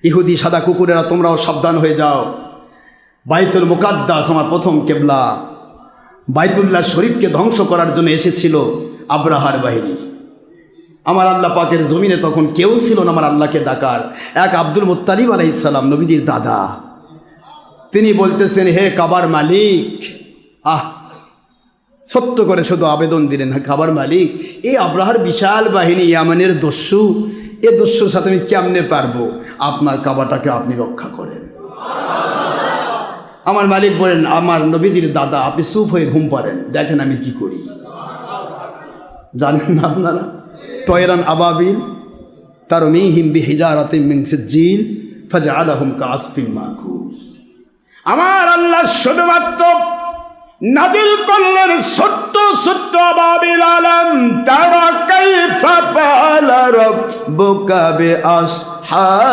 ইহুদি সাদা কুকুরেরা তোমরাও সাবধান হয়ে যাও। বাইতুল মুকাদ্দাস আমার প্রথম কেবলা, বাইতুল্লাহ শরীফকে ধ্বংস করার জন্য এসেছিল আব্রাহার বাহিনী। আমার আল্লাহ পাকের জমিনে তখন কেউ ছিল না আমার আল্লাহকে ডাকার। এক আব্দুল মুত্তালিব আলাইহিস সালাম, নবীজির দাদা, তিনি বলতেছেন, হে কাবার মালিক, সত্য করে শুধু আবেদন দিলেন, হ্যাঁ কাবার মালিক, এই আব্রাহার বিশাল বাহিনী, ইয়ামানের দস্যু, এ দস্যুর সাথে আমি কেমনে পারবো? আপনার কাবাটাকে আপনি রক্ষা করেন। আমার মালিক বলেন, আমার নবীজির দাদা, আপনি চুপ হয়ে ঘুম পারেন, দেখেন আমি কি করি। জানেন না আপনারা? তয়রান আবাবিল তারমিহিম বিহিজারাতিন মিন সিজ্জিল ফাজআলাহুম কাআসফিন মাকুল। আমার আল্লাহ শুধুমাত্র নাযিল করলেন ছোট্ট ছোট্ট আবাবিল আলাম তারা কাইফা ফাআলা রাব্বুকা বিআসহাবিল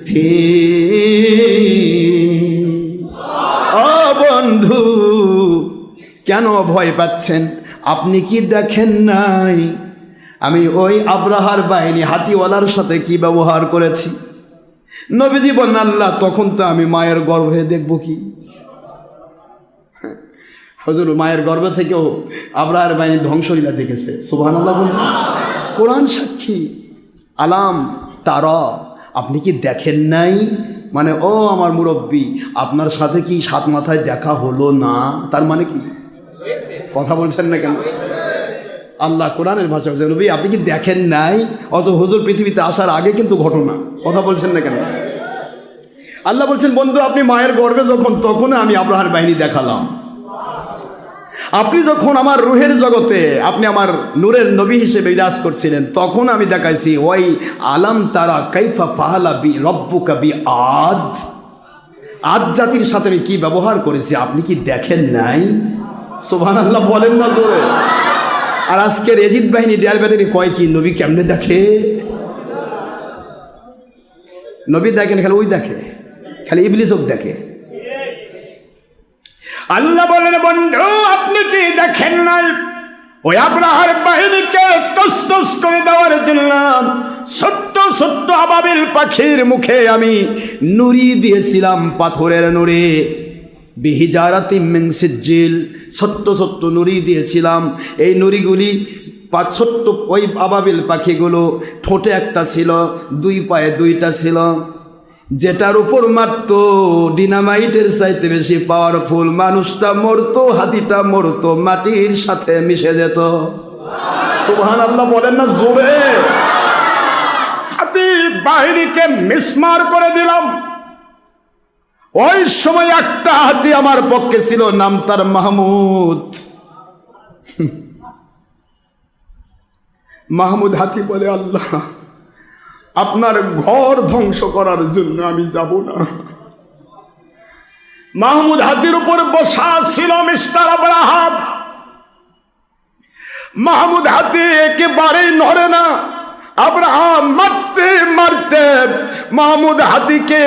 ফিল। ও বন্ধু, কেন ভয় পাচ্ছেন? আপনি কি দেখেন নাই আমি ওই আব্রাহার বাহিনী হাতিওয়ালার সাথে কি ব্যবহার করেছি? নবীজি বলেন, আল্লাহ, তখন তো আমি মায়ের গর্ভে দেখব কি? হুজুর মায়ের গর্ভ থেকেও আব্রাহার বাহিনী ধ্বংসলীলা দেখেছে। সুবহানাল্লাহ বলুন। কোরআন সাক্ষী। আলাম তারা, আপনি কি দেখেন নাই? মানে ও আমার মুরব্বী, আপনার সাথে কি 7 মাথায় দেখা হলো না? তার মানে কি? কথা বলছেন না কেন? আল্লাহ কোরআনের ভাষা বলছেন, নবী আপনি কি দেখেন নাই? অথচ হুজুর পৃথিবীতে আসার আগে কিন্তু ঘটনা। কথা বলছেন না কেন? আল্লাহ বলছেন, বন্ধু আপনি মায়ের গর্ভে যখন, তখন আমি আব্রাহার বাহিনী দেখালাম। আপনি যখন আমার রুহের জগতে, আপনি আমার নূরের নবী হিসেবে বিরাজ করছিলেন, তখন আমি দেখাইছি ওই আলাম তারা কাইফা ফাআলা বি রব্বুকা বি আদ। আদ জাতির সাথে আমি কি ব্যবহার করেছি আপনি কি দেখেন নাই? সুবহানাল্লাহ বলেন না জোরে। আর আজকের এজিদ বাহিনী ডেয়ার ব্যাটারি কয় কি নবী কেমনে দেখে? নবী দেখেন খালি ওই দেখে, খালি ইবলিসও দেখে। আল্লাহ বলেন, বন্ধু আপনি কি দেখেন নাই ওই আব্রাহার বাহিনীকে তসতস করে দেওয়ার জন্য ছোট্ট ছোট্ট আবাবিল পাখির মুখে আমি নুরি দিয়েছিলাম, পাথরের নুরি, বিহিজারাতিন মিন সিজ্জিল, ছোট্ট ছোট্ট নুরি দিয়েছিলাম। এই নুরিগুলি ছোট্ট ওই আবাবিল পাখিগুলো ঠোঁটে একটা ছিল, 2 পায়ে 2টা ছিল, যেটার উপর মারত ডিনামাইটের চাইতে বেশি পাওয়ারফুল। মানুষটা মরতো, হাতিটা মরতো, মাটির সাথে মিশে যেত। সুবহানাল্লাহ বলেন না জোরে। হাতি বাহিনীকে মিসমার করে দিলাম। ওই সময় একটা হাতি আমার পক্ষে ছিল, নাম তার মাহমুদ। মাহমুদ হাতি বলে, আল্লাহ আপনার ঘর ধ্বংস করার জন্য আমি যাব না। মাহমুদ হাতির উপর বসা ছিল মিস্টার আব্রাহাম। মাহমুদ হাতি একেবারেই নড়ে না। আব্রাহাম মারতে মারতে মাহমুদ হাতিকে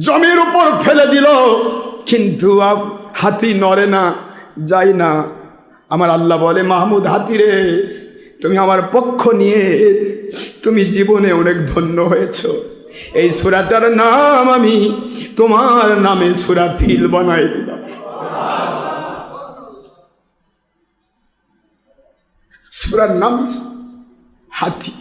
জমির উপর ফেলে দিল, কিন্তু হাতি নড়ে না, যায় না। আমার আল্লাহ বলে, মাহমুদ হাতি রে, তুমি আমার পক্ষ নিয়ে তুমি জীবনে অনেক ধন্য হয়েছ। এই সূরাটার নাম আমি তোমার নামে সূরা ফিল বানাই দিলাম। সূরার নাম হাতি।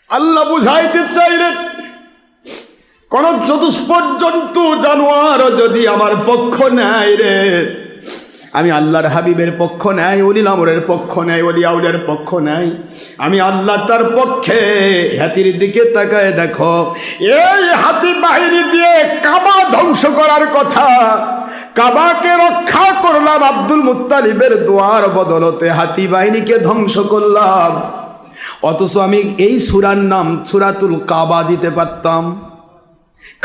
আল্লাহ বুঝাইতে চাইলেন, কোন চতুষ্পদ জন্তু জানোয়ার যদি আমার পক্ষ নেয় রে, আমি আল্লাহর হাবিবের পক্ষ নেয়, ওলিল আমরের পক্ষ নেয়, ওলি আউলিয়ার পক্ষ নেয়, আমি আল্লাহ তার পক্ষে। হাতির দিকে তাকায় দেখো, এই হাতি বাহিনী দিয়ে কাবা ধ্বংস করার কথা, কাবাকে রক্ষা করলাম আব্দুল মুত্তালিবের দোয়ার বদলতে, হাতি বাহিনীকে ধ্বংস করলাম। অথচ আমি এই সূরার নাম সূরাতুল কাবা দিতে পারতাম,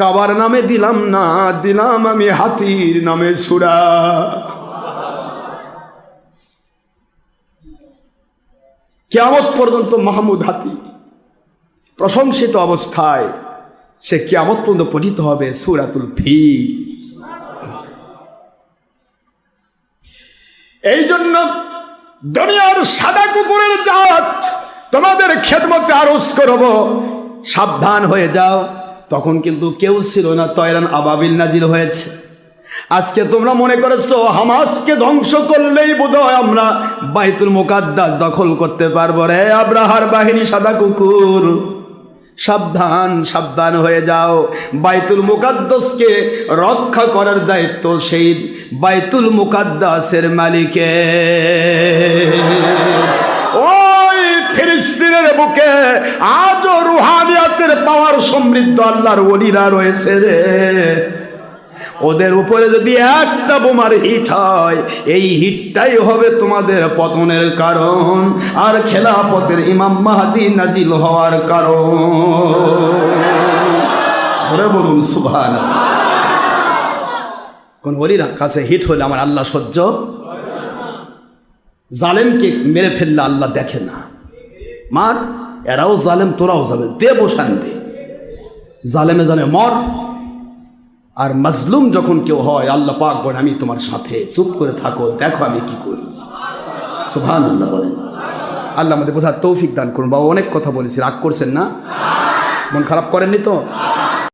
কাবার নামে দিলাম না, দিলাম আমি হাতির নামে সূরা। কিয়ামত পর্যন্ত মাহমুদ হাতি প্রশংসিত অবস্থায় সে কিয়ামত পর্যন্ত পঠিত হবে সূরাতুল ফিল। এই জন্য দুনিয়ার সাদা কুকুরের জাত তোমাদের খেদমতে আরজ করব, সাবধান হয়ে যাও। তখন কিন্তু কেউ ছিল না, তয়রান আবাবিল নাজিল হয়েছে। আজকে তোমরা মনে করেছো হামাসকে ধ্বংস করলেই বোধহয় আমরা বাইতুল মুকাদ্দাস দখল করতে পারবো। রে আব্রাহার বাহিনী সাদা কুকুর, সাবধান সাবধান হয়ে যাও। বাইতুল মুকাদ্দাসকে রক্ষা করার দায়িত্ব সেই বাইতুল মুকাদ্দাসের মালিকের। ওই ফিলিস্তিনের বুকে আজও রুহানিয়াতের পাওয়ার সমৃদ্ধ আল্লাহর ওলিরা রয়েছে রে। ওদের উপরে যদি একটা বোমার হিট হয়, এই হিটটাই হবে তোমাদের পতনের কারণ আর খেলাফতের ইমাম মাহদী নাজিল হওয়ার কারণ। ধরে বলুন সুবহানাল্লাহ। কোন ওলির কাছে হিট হলে আমার আল্লাহ সহ্য, জালেমকে মেরে ফেললে আল্লাহ দেখে না। মার, এরাও জালেম তোরাও যাবে, দে বসান দে, জালেমে জানে মর। আর মাজলুম যখন কেউ হয়, আল্লাহ পাক বলেন আমি তোমার সাথে, চুপ করে থাকো, দেখো আমি কি করি। সুবহানাল্লাহ বলেন। আল্লাহ আমাদের বোঝার তৌফিক দান করুন। বাবা অনেক কথা বলেছি, রাগ করছেন না? মন খারাপ করেননি তো?